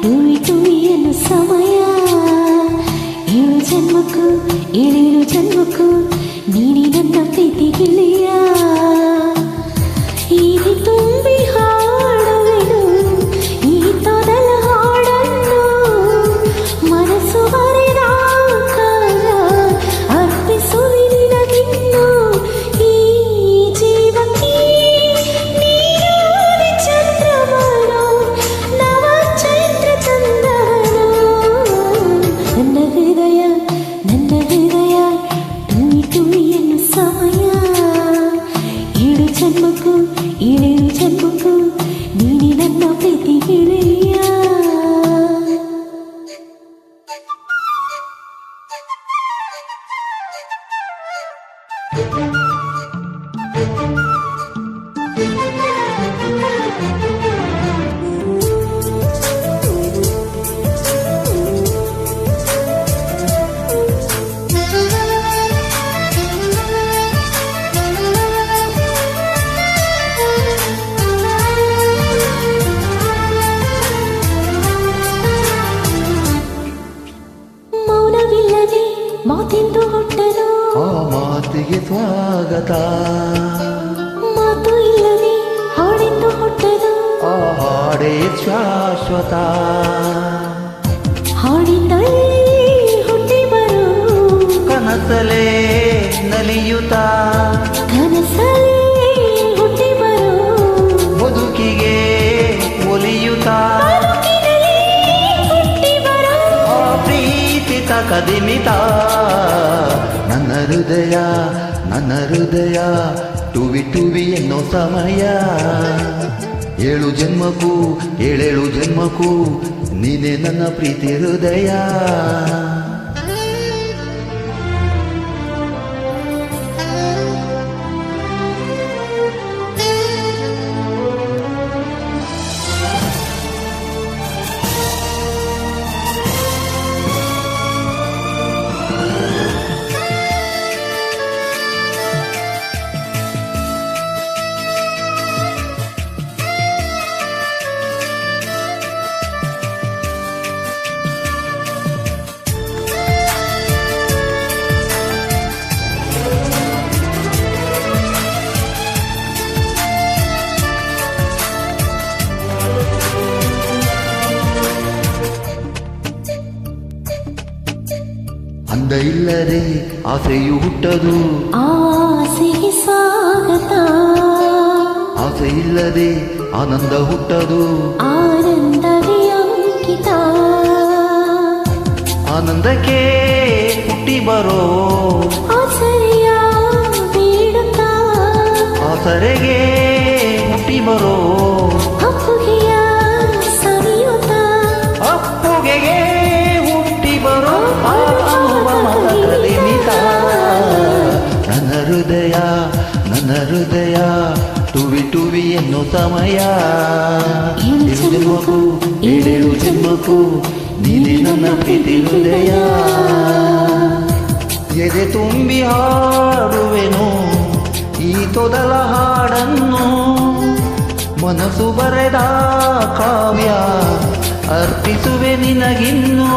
ಟುವಿ ಟುವಿಯನ್ನು ಸಮಯ. 7 ಜನ್ಮಕ್ಕೂ 7 ಜನ್ಮಕ್ಕೂ ನೀಡಿ ನನ್ನ ಪ್ರೀತಿ ಗೆಳೆಯ. ಹೀಗೆ ತುಂಬಿ ಹಾಡುವೆನು ಈ ತೊದಲ ಹಾಡನ್ನು, ಮನಸ್ಸು ಬರೆದ ಕಾಲ ಅರ್ಪಿಸುವೆ ನಿನಗಿನ್ನು. ಈ ಜೀವಕ್ಕೆ ನೀನಾದೆ ಚಂದ್ರಮನು, ನವ ಚೈತ್ರ ತಂದವನು. ನನ್ನ ಹೃದಯ ಟುವಿ ಟುವಿಯನ್ನು ಸಮಯ. 7 ಜನ್ಮಕ್ಕೂ 7 ಜನ್ಮಕ್ಕೂ ನೀಡಿ ನನ್ನ ಪ್ರೀತಿ ಗೆಳೆಯ. ಮೌನವಿಲ್ಲದೆ ಮಾತೆಂದು ಹುಟ್ಟಲು, ಆ ಮಾತಿಗೆ ಸ್ವಾಗತ. ಮಾತು ಇಲ್ಲದೆ ಹಾಡೆಂದು ಹುಟ್ಟಲು, ಆ ಹಾಡೇ ಶಾಶ್ವತ. ಹಾಡಿನಲ್ಲಿ ಹುಟ್ಟಿ ಬರು ಕನಸಲೇ ನಲಿಯುತ್ತ, ಕನಸಲ್ಲಿ ಹುಟ್ಟಿ ಬರು ಬದುಕಿಗೆ ಒಲಿಯುತ್ತ. ಬದುಕಿನಲ್ಲಿ ಹುಟ್ಟಿ ಬರು ಆ ಪ್ರೀತಿ ತಕದಿಮಿತ. ನನ್ನ ಹೃದಯ ಟುವಿ ಟುವಿ ಎನ್ನೋ ಸಮಯ. 7 ಜನ್ಮಕ್ಕೂ 7 ಜನ್ಮಕ್ಕೂ ನೀನೇ ನನ್ನ ಪ್ರೀತಿ ಹೃದಯ. ಅಂದ ಇಲ್ಲದೆ ಆಸೆಯು ಹುಟ್ಟದು, ಆಸೆಗೆ ಸ್ವಾಗತ. ಆಸೆ ಇಲ್ಲದೆ ಆನಂದ ಹುಟ್ಟದು, ಆನಂದವೇ ಅಂಕಿತ. ಆನಂದಕ್ಕೆ ಹುಟ್ಟಿ ಬರೋ ಆಸರೆಯ ಬೇಡುತ್ತ, ಆಸರೆಗೆ ಹುಟ್ಟಿ ಬರೋ ಅಪ್ಪುಗೆಯ ಸವಿಯುತ್ತ. ಅಪ್ಪುಗೆಗೆ ಹುಟ್ಟಿ ಬರೋ ಕಲಿಮಿತ. ನನ್ನ ಹೃದಯ ಟುವಿ ಟುವಿ ಎನ್ನೋ ಸಮಯ. 7 ಜನ್ಮಕ್ಕೂ 7 ಜನ್ಮಕ್ಕೂ ನೀನೇ ನನ್ನ ಪ್ರೀತಿ ಹೃದಯ. ಎದೆ ತುಂಬಿ ಹಾಡುವೆನು ಈ ತೊದಲ ಹಾಡನ್ನು, ಮನಸ್ಸು ಬರೆದ ಕಾವ್ಯ ಅರ್ಪಿಸುವೆ ನಿನಗಿನ್ನು.